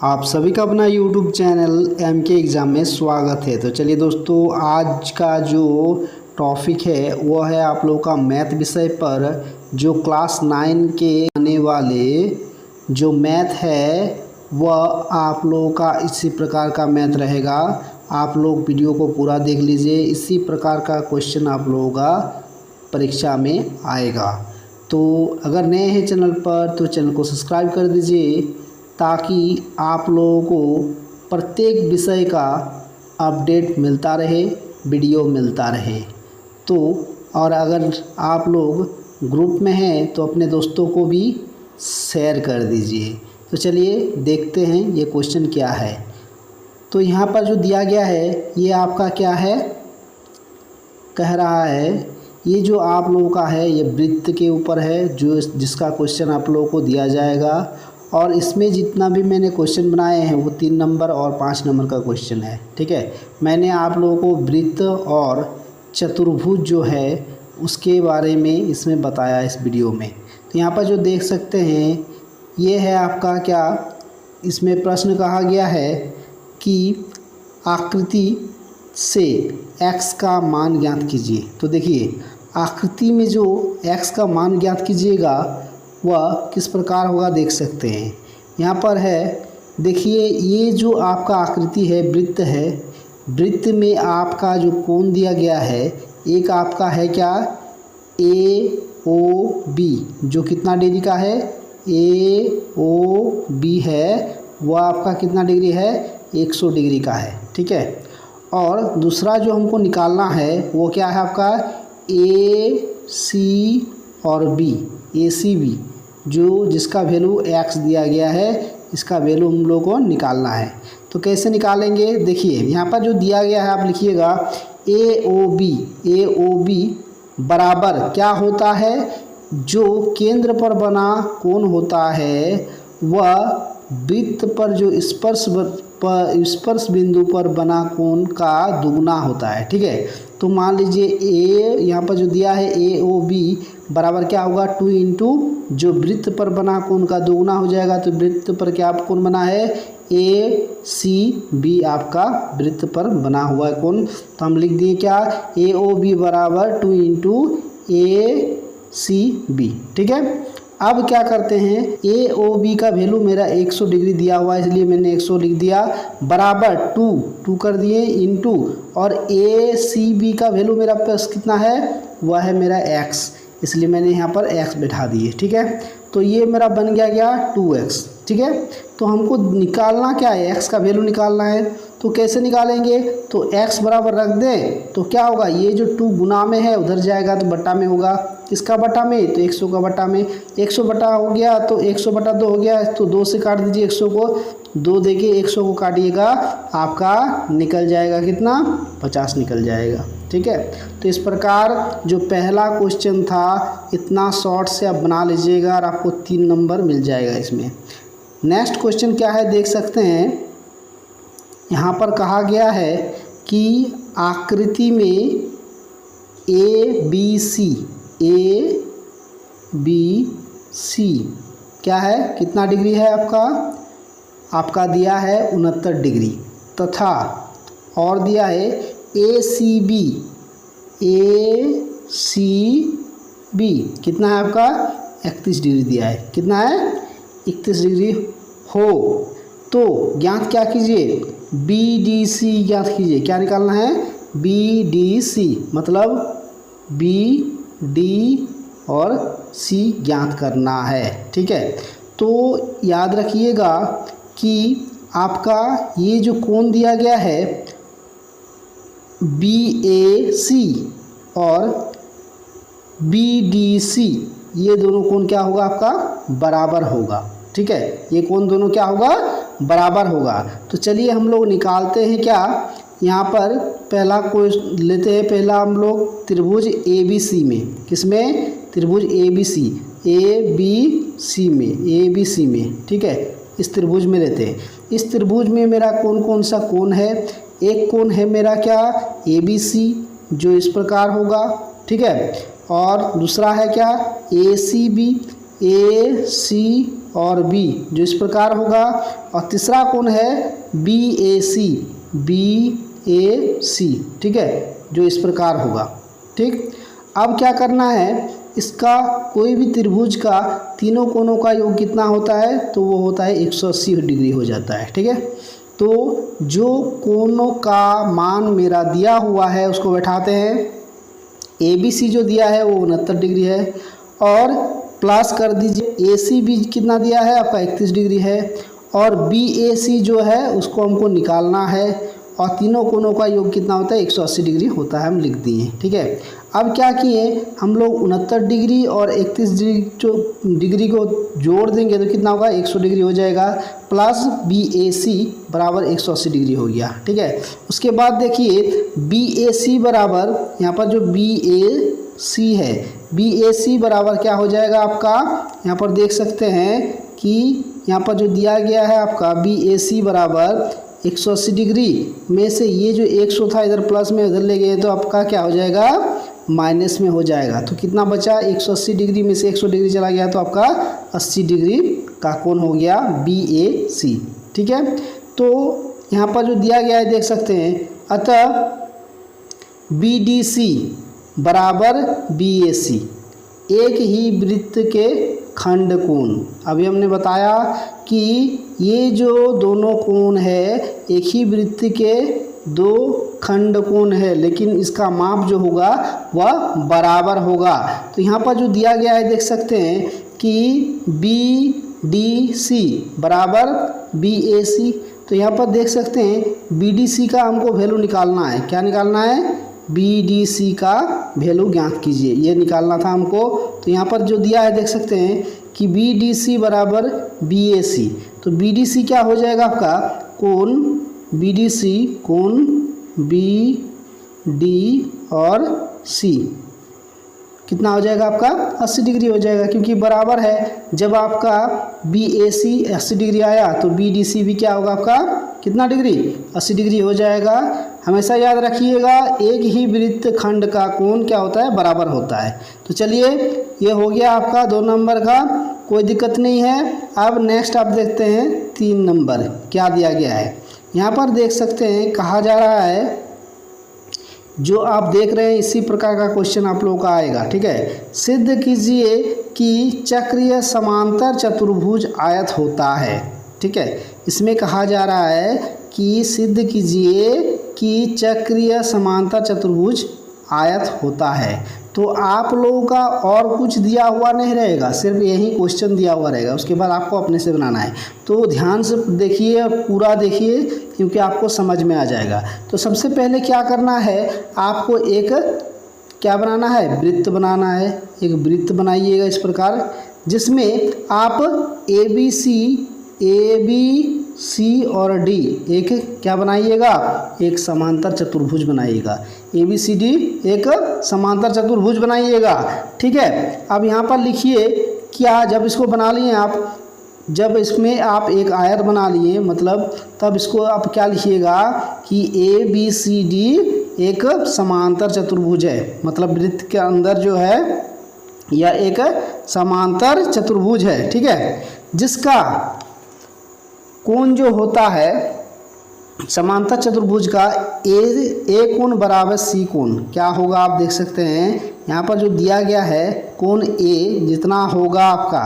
आप सभी का अपना YouTube चैनल MK एग्ज़ाम में स्वागत है। तो चलिए दोस्तों, आज का जो टॉपिक है वो है आप लोगों का मैथ विषय पर जो क्लास 9 के आने वाले जो मैथ है वह आप लोगों का इसी प्रकार का मैथ रहेगा। आप लोग वीडियो को पूरा देख लीजिए, इसी प्रकार का क्वेश्चन आप लोगों का परीक्षा में आएगा। तो अगर नए हैं चैनल पर तो चैनल को सब्सक्राइब कर दीजिए ताकि आप लोगों को प्रत्येक विषय का अपडेट मिलता रहे, वीडियो मिलता रहे। तो और अगर आप लोग ग्रुप में हैं तो अपने दोस्तों को भी शेयर कर दीजिए। तो चलिए देखते हैं ये क्वेश्चन क्या है। तो यहाँ पर जो दिया गया है ये आपका क्या है, कह रहा है ये जो आप लोगों का है ये वृत्त के ऊपर है जो जिसका क्वेश्चन आप लोगों को दिया जाएगा। और इसमें जितना भी मैंने क्वेश्चन बनाए हैं वो 3 नंबर और 5 नंबर का क्वेश्चन है। ठीक है, मैंने आप लोगों को वृत्त और चतुर्भुज जो है उसके बारे में इसमें बताया इस वीडियो में। तो यहाँ पर जो देख सकते हैं ये है आपका क्या, इसमें प्रश्न कहा गया है कि आकृति से x का मान ज्ञात कीजिए। तो देखिए आकृति में जो x का मान ज्ञात कीजिएगा वह किस प्रकार होगा देख सकते हैं। यहाँ पर है देखिए, ये जो आपका आकृति है वृत्त है, वृत्त में आपका जो कोण दिया गया है एक आपका है क्या AOB, जो कितना डिग्री का है AOB है, वह आपका कितना डिग्री है 100 डिग्री का है। ठीक है, और दूसरा जो हमको निकालना है वो क्या है आपका AC और B, ACB, जो जिसका वैल्यू x दिया गया है इसका वैल्यू हम लोग को निकालना है। तो कैसे निकालेंगे, देखिए यहाँ पर जो दिया गया है आप लिखिएगा AOB बराबर क्या होता है, जो केंद्र पर बना कोण होता है वह वृत्त पर जो स्पर्श बिंदु पर बना कोण का दुगना होता है। ठीक है, तो मान लीजिए A यहाँ पर जो दिया है AOB बराबर क्या होगा 2 इंटू जो वृत्त पर बना कोण का दुगना हो जाएगा। तो वृत्त पर क्या कोण बना है ACB, आपका वृत्त पर बना हुआ है कोण। तो हम लिख दिए क्या AOB बराबर 2 इंटू ACB। ठीक है, अब क्या करते हैं AOB का वैल्यू मेरा 100 डिग्री दिया हुआ है इसलिए मैंने 100 लिख दिया, बराबर 2 कर दिए इंटू, और ACB का वैल्यू मेरा पास कितना है वह है मेरा x, इसलिए मैंने यहाँ पर x बैठा दिए। ठीक है, तो ये मेरा बन गया 2x। ठीक है, तो हमको निकालना क्या है, x का वैल्यू निकालना है। तो कैसे निकालेंगे, तो x बराबर रख दें तो क्या होगा, ये जो 2 गुना में है उधर जाएगा तो बट्टा में होगा, इसका बट्टा में तो 100 का बट्टा में, 100 बटा हो गया तो 100 बटा 2 हो गया, तो 2 से काट दीजिए 100 को, 2 देके 100 को काटिएगा आपका निकल जाएगा कितना 50 निकल जाएगा। ठीक है, तो इस प्रकार जो पहला क्वेश्चन था इतना शॉर्ट से आप बना लीजिएगा और आपको 3 नंबर मिल जाएगा इसमें। नेक्स्ट क्वेश्चन क्या है देख सकते हैं, यहाँ पर कहा गया है कि आकृति में ABC क्या है, कितना डिग्री है आपका दिया है 69 डिग्री, तथा और दिया है ACB कितना है आपका 31 डिग्री दिया है, कितना है 31 डिग्री हो। तो ज्ञात क्या कीजिए BDC ज्ञात कीजिए, क्या निकालना है BDC, मतलब BD और C ज्ञात करना है। ठीक है, तो याद रखिएगा कि आपका ये जो कोण दिया गया है BAC और BDC, ये दोनों कोण क्या होगा आपका बराबर होगा। ठीक है, ये कोण दोनों क्या होगा बराबर होगा। तो चलिए हम लोग निकालते हैं क्या, यहाँ पर पहला कोई लेते हैं, पहला हम लोग त्रिभुज ABC में, किसमें त्रिभुज ABC में। ठीक है, इस त्रिभुज में लेते हैं। इस त्रिभुज में मेरा कौन सा कोण है, एक कोण है मेरा क्या ABC जो इस प्रकार होगा। ठीक है, और दूसरा है क्या ACB और बी जो इस प्रकार होगा, और तीसरा कोण है बी ए सी, ठीक है, जो इस प्रकार होगा। ठीक, अब क्या करना है, इसका कोई भी त्रिभुज का तीनों कोणों का योग कितना होता है, तो वो होता है 180 डिग्री हो जाता है। ठीक है, तो जो कोणों का मान मेरा दिया हुआ है उसको बैठाते हैं। ए बी सी जो दिया है वो 69 डिग्री है, और प्लस कर दीजिए ए सी भी कितना दिया है आपका 31 डिग्री है, और बी ए सी जो है उसको हमको निकालना है, और तीनों कोणों का योग कितना होता है 180 डिग्री होता है, हम लिख दिए। ठीक है, अब क्या किए हम लोग 69 डिग्री और 31 डिग्री को जोड़ देंगे तो कितना होगा 100 डिग्री हो जाएगा, प्लस बी ए सी बराबर 180 डिग्री हो गया। ठीक है, उसके बाद देखिए बी ए सी बराबर यहाँ पर जो बी ए सी है, बी ए सी बराबर क्या हो जाएगा आपका, यहाँ पर देख सकते हैं कि यहाँ पर जो दिया गया है आपका बी ए सी बराबर 180 डिग्री में से ये जो 100 था इधर प्लस में उधर ले गए तो आपका क्या हो जाएगा माइनस में हो जाएगा। तो कितना बचा 180 डिग्री में से 100 डिग्री चला गया तो आपका 80 डिग्री का कोण हो गया बी ए सी। ठीक है, तो यहाँ पर जो दिया गया है देख सकते हैं, अतः बी डी सी बराबर बी ए सी एक ही वृत्त के खंड कोण। अभी हमने बताया कि ये जो दोनों कोण है एक ही वृत्त के दो खंड कोण है, लेकिन इसका माप जो होगा वह बराबर होगा। तो यहाँ पर जो दिया गया है देख सकते हैं कि बी डी सी बराबर बी ए सी। तो यहाँ पर देख सकते हैं बी डी सी का हमको वैल्यू निकालना है। क्या निकालना है, बी डी सी का वैल्यू ज्ञात कीजिए, ये निकालना था हमको। तो यहाँ पर जो दिया है देख सकते हैं कि बी डी सी बराबर बी ए सी। तो बी डी सी क्या हो जाएगा आपका कोण बी डी सी कोण बी डी और सी कितना हो जाएगा आपका 80 डिग्री हो जाएगा, क्योंकि बराबर है। जब आपका बी ए सी 80 डिग्री आया तो बी डी सी भी क्या होगा आपका कितना डिग्री 80 डिग्री हो जाएगा। हमेशा याद रखिएगा एक ही वृत्त खंड का कोण क्या होता है बराबर होता है। तो चलिए ये हो गया आपका 2 नंबर का, कोई दिक्कत नहीं है। अब नेक्स्ट आप देखते हैं 3 नंबर क्या दिया गया है। यहाँ पर देख सकते हैं कहा जा रहा है, जो आप देख रहे हैं इसी प्रकार का क्वेश्चन आप लोगों का आएगा। ठीक है, सिद्ध कीजिए कि चक्रीय समांतर चतुर्भुज आयत होता है। ठीक है, इसमें कहा जा रहा है कि सिद्ध कीजिए कि चक्रीय समांतर चतुर्भुज आयत होता है। तो आप लोगों का और कुछ दिया हुआ नहीं रहेगा, सिर्फ यही क्वेश्चन दिया हुआ रहेगा, उसके बाद आपको अपने से बनाना है। तो ध्यान से देखिए, पूरा देखिए, क्योंकि आपको समझ में आ जाएगा। तो सबसे पहले क्या करना है, आपको एक क्या बनाना है, वृत्त बनाना है। एक वृत्त बनाइएगा इस प्रकार, जिसमें आप ए बी सी और डी एक क्या बनाइएगा, एक समांतर चतुर्भुज बनाइएगा। ए बी सी डी एक समांतर चतुर्भुज बनाइएगा। ठीक है, अब यहाँ पर लिखिए क्या, जब इसको बना लिए आप, जब इसमें आप एक आयत बना लिए मतलब, तब इसको आप क्या लिखिएगा कि ए बी सी डी एक समांतर चतुर्भुज है। मतलब वृत्त के अंदर जो है यह एक समांतर चतुर्भुज है। ठीक है, जिसका कोण जो होता है समांतर चतुर्भुज का ए कोण बराबर सी कोण क्या होगा आप देख सकते हैं। यहाँ पर जो दिया गया है कोण ए जितना होगा आपका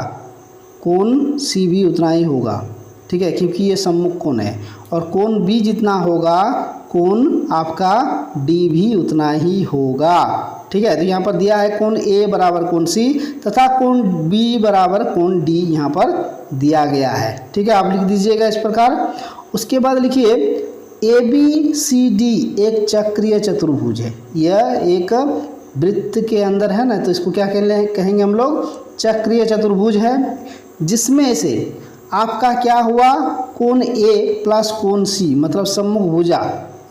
कोण सी भी उतना ही होगा। ठीक है, क्योंकि ये सम्मुख कोण है, और कोण बी जितना होगा कोण आपका डी भी उतना ही होगा। ठीक है, तो यहाँ पर दिया है कोण ए बराबर कोण सी तथा कोण बी बराबर कोण डी यहाँ पर दिया गया है। ठीक है, आप लिख दीजिएगा इस प्रकार। उसके बाद लिखिए ए बी सी डी एक चक्रीय चतुर्भुज है। यह एक वृत्त के अंदर है ना, तो इसको क्या कहेंगे हम लोग, चक्रीय चतुर्भुज है, जिसमें से आपका क्या हुआ कोण ए प्लस कोण सी मतलब सम्मुख भुजा,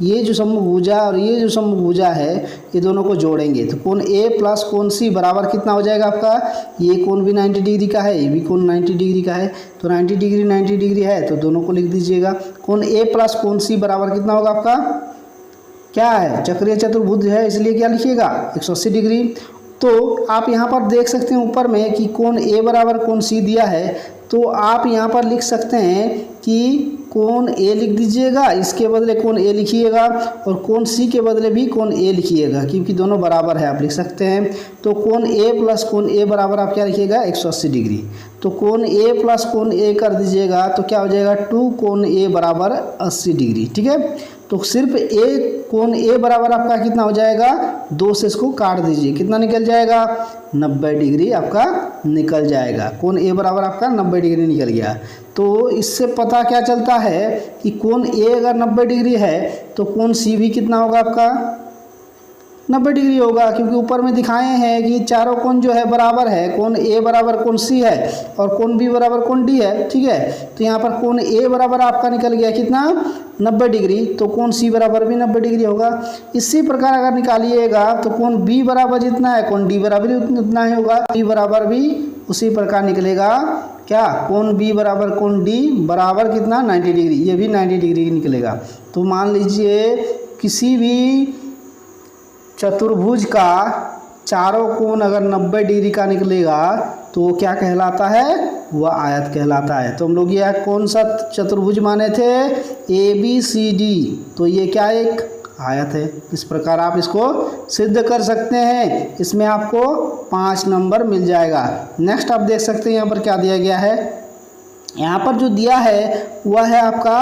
ये जो सम्मुख भुजा और ये जो सम्मुख भुजा है ये दोनों को जोड़ेंगे तो कोण ए प्लस कोण सी बराबर कितना हो जाएगा आपका, ये कोण भी 90 डिग्री का है, ये भी कोण 90 डिग्री का है, तो 90 डिग्री है तो दोनों को लिख दीजिएगा। कोण ए प्लस कोण सी बराबर कितना होगा आपका, क्या है, चक्रीय चतुर्भुज है इसलिए क्या लिखिएगा 180 डिग्री। तो आप यहाँ पर देख सकते हैं ऊपर में कि कोण ए बराबर कोण सी दिया है, तो आप यहाँ पर लिख सकते हैं कि कोण ए लिख दीजिएगा, इसके बदले कोण ए लिखिएगा, और कोण सी के बदले भी कोण ए लिखिएगा, क्योंकि दोनों बराबर है आप लिख सकते हैं। तो कोण ए प्लस कोण ए बराबर आप क्या लिखिएगा 180 डिग्री। तो कोण ए प्लस कोण ए कर दीजिएगा तो क्या हो जाएगा 2 कोण ए बराबर 80 डिग्री। ठीक है, तो सिर्फ ए कोण ए बराबर आपका कितना हो जाएगा 2 से इसको काट दीजिए, कितना निकल जाएगा 90 डिग्री आपका निकल जाएगा। कोण ए बराबर आपका 90 डिग्री निकल गया। तो इससे पता क्या चलता है कि कोण ए अगर 90 डिग्री है तो कोण सी भी कितना होगा आपका 90 डिग्री होगा, क्योंकि ऊपर में दिखाए हैं कि चारों कोण जो है बराबर है। कोण ए बराबर कोण सी है और कोण बी बराबर कोण डी है। ठीक है, तो यहाँ पर कोण ए बराबर आपका निकल गया कितना 90 डिग्री, तो कोण सी बराबर भी 90 डिग्री होगा। इसी प्रकार अगर निकालिएगा तो कोण बी बराबर जितना है कोण डी बराबर भी उतना ही होगा। बी बराबर भी उसी प्रकार निकलेगा, क्या कोण बी बराबर कोण डी बराबर कितना 90 डिग्री, ये भी 90 डिग्री निकलेगा। तो मान लीजिए किसी भी चतुर्भुज का चारों कोण अगर 90 डिग्री का निकलेगा तो क्या कहलाता है, वह आयत कहलाता है। तो हम लोग ये कौन सा चतुर्भुज माने थे ए बी सी डी, तो ये क्या एक आयत है। इस प्रकार आप इसको सिद्ध कर सकते हैं, इसमें आपको 5 नंबर मिल जाएगा। नेक्स्ट आप देख सकते हैं यहाँ पर क्या दिया गया है। यहाँ पर जो दिया है वह है आपका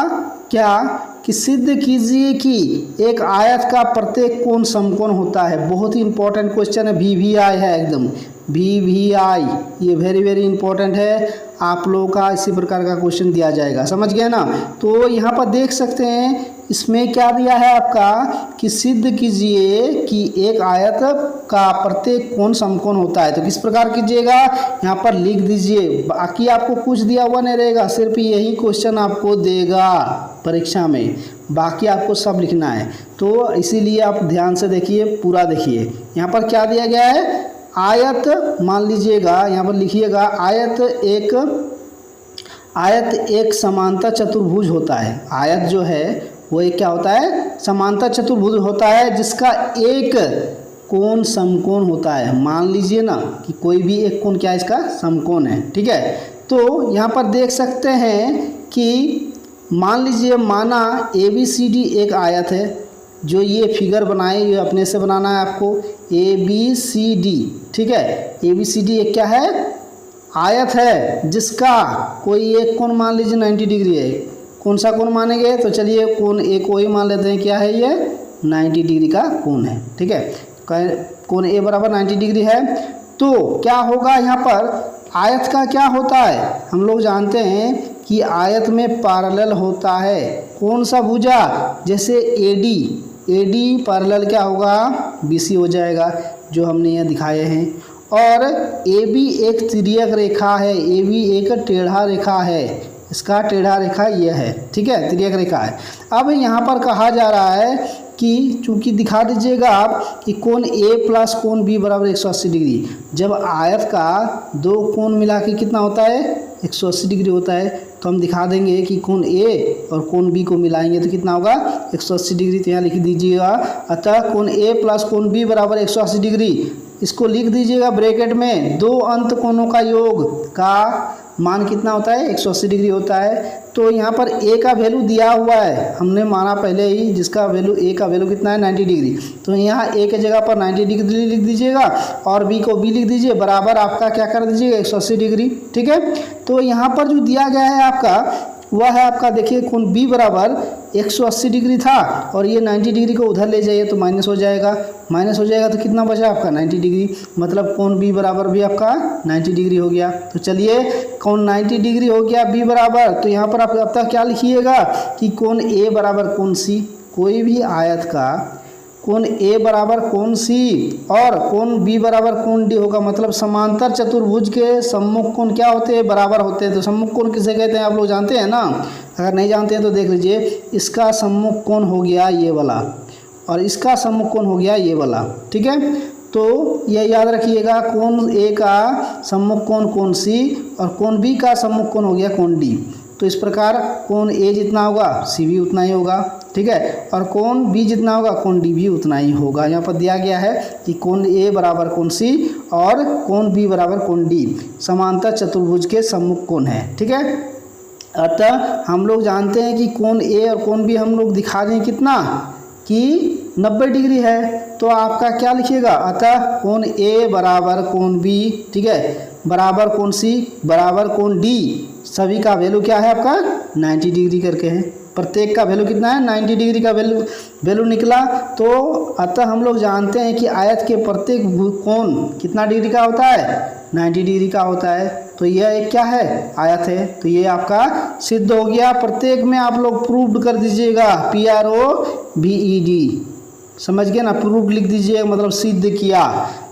क्या कि सिद्ध कीजिए कि एक आयत का प्रत्येक कोण समकोण होता है। बहुत ही इंपॉर्टेंट क्वेश्चन है, VVI है एकदम, VVI ये वेरी इंपॉर्टेंट है। आप लोगों का इसी प्रकार का क्वेश्चन दिया जाएगा, समझ गए ना। तो यहाँ पर देख सकते हैं इसमें क्या दिया है आपका कि सिद्ध कीजिए कि एक आयत का प्रत्येक कोण समकोण होता है। तो किस प्रकार कीजिएगा, यहाँ पर लिख दीजिए, बाकी आपको कुछ दिया हुआ नहीं रहेगा, सिर्फ यही क्वेश्चन आपको देगा परीक्षा में, बाकी आपको सब लिखना है। तो इसीलिए आप ध्यान से देखिए, पूरा देखिए। यहाँ पर क्या दिया गया है, आयत मान लीजिएगा, यहाँ पर लिखिएगा आयत एक समांतर चतुर्भुज होता है। आयत जो है वो एक क्या होता है, समांतर चतुर्भुज होता है जिसका एक कोण समकोण होता है। मान लीजिए ना कि कोई भी एक कोण क्या है इसका समकोण है। ठीक है, तो यहाँ पर देख सकते हैं कि मान लीजिए माना ABCD एक आयत है, जो ये फिगर बनाए ये अपने से बनाना है आपको ABCD। ठीक है, ABCD एक क्या है, आयत है जिसका कोई एक कोण मान लीजिए 90 डिग्री है। कौन सा कोण मानेंगे, तो चलिए कोण ए को ही मान लेते हैं, क्या है ये 90 डिग्री का कोण है। ठीक है, कोण ए बराबर 90 डिग्री है। तो क्या होगा यहाँ पर, आयत का क्या होता है, हम लोग जानते हैं कि आयत में पैरेलल होता है कौन सा भुजा, जैसे AD पैरेलल क्या होगा BC हो जाएगा, जो हमने यहाँ दिखाए हैं। और AB एक तिर्यक रेखा है, AB एक टेढ़ा रेखा है, इसका टेढ़ा रेखा यह है। ठीक है, तिर्यक रेखा है। अब यहाँ पर कहा जा रहा है कि चूंकि दिखा दीजिएगा आप कि कोण A प्लस कोण B बराबर 180 डिग्री। जब आयत का दो कोण मिला के कितना होता है 180 डिग्री होता है, तो हम दिखा देंगे कि कोण A और कोण B को मिलाएंगे तो कितना होगा 180 डिग्री। तो यहाँ लिख दीजिएगा, अतः कोण A प्लस कोण B बराबर 180 डिग्री। इसको लिख दीजिएगा ब्रैकेट में, दो अंत कोणों का योग का मान कितना होता है 180 डिग्री होता है। तो यहाँ पर A का वैल्यू दिया हुआ है, हमने माना पहले ही, जिसका वैल्यू A का वैल्यू कितना है 90 डिग्री। तो यहाँ A के जगह पर 90 डिग्री लिख दीजिएगा और B को B लिख दीजिए, बराबर आपका क्या कर दीजिएगा 180 डिग्री। ठीक है, तो यहाँ पर जो दिया गया है आपका वह है आपका, देखिए कोण B बराबर 180 डिग्री था और ये 90 डिग्री को उधर ले जाइए तो माइनस हो जाएगा, तो कितना बचा आपका 90 डिग्री, मतलब कोण B बराबर भी आपका 90 डिग्री हो गया। तो चलिए कोण 90 डिग्री हो गया B बराबर। तो यहाँ पर आप अब तक क्या लिखिएगा कि कोण A बराबर कोण C, कोई भी आयत का कोण A बराबर कोण C और कोण B बराबर कोण D होगा, मतलब समांतर चतुर्भुज के सम्मुख कोण क्या होते हैं, बराबर होते हैं। तो सम्मुख कोण किसे कहते हैं आप लोग जानते हैं ना, अगर नहीं जानते हैं तो देख लीजिए, इसका सम्मुख कोण हो गया ये वाला और इसका सम्मुख कोण हो गया ये वाला। ठीक है, तो यह याद रखिएगा, कोण A का सम्मुख कोण कोण C और कोण B का सम्मुख कोण हो गया कोण D। तो इस प्रकार कोण ए जितना होगा सी भी उतना ही होगा, ठीक है। और कोण बी जितना होगा कोण डी भी उतना ही होगा। यहाँ पर दिया गया है कि कोण ए बराबर कोण सी और कोण बी बराबर कोण डी समांतर चतुर्भुज के सम्मुख कोण है, ठीक है। अतः हम लोग जानते हैं कि कोण ए और कोण बी हम लोग दिखा रहे हैं कितना कि 90 डिग्री है, तो आपका क्या लिखिएगा, अतः कोण ए बराबर कोण बी, ठीक है, बराबर कोण सी बराबर कोण डी, सभी का वैल्यू क्या है आपका 90 डिग्री करके है। प्रत्येक का वैल्यू कितना है 90 डिग्री का वैल्यू निकला। तो अतः हम लोग जानते हैं कि आयत के प्रत्येक कोण कितना डिग्री का होता है 90 डिग्री का होता है। तो यह एक क्या है आयत है। तो ये आपका सिद्ध हो गया। प्रत्येक में आप लोग प्रूव्ड कर दीजिएगा, PROVED, समझ गए ना, प्रूव्ड लिख दीजिए मतलब सिद्ध किया।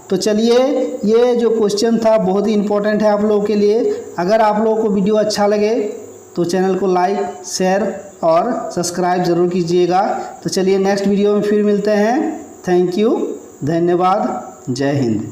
तो चलिए ये जो क्वेश्चन था बहुत ही इंपॉर्टेंट है आप लोगों के लिए। अगर आप लोगों को वीडियो अच्छा लगे तो चैनल को लाइक शेयर और सब्सक्राइब ज़रूर कीजिएगा। तो चलिए नेक्स्ट वीडियो में फिर मिलते हैं। थैंक यू, धन्यवाद, जय हिंद।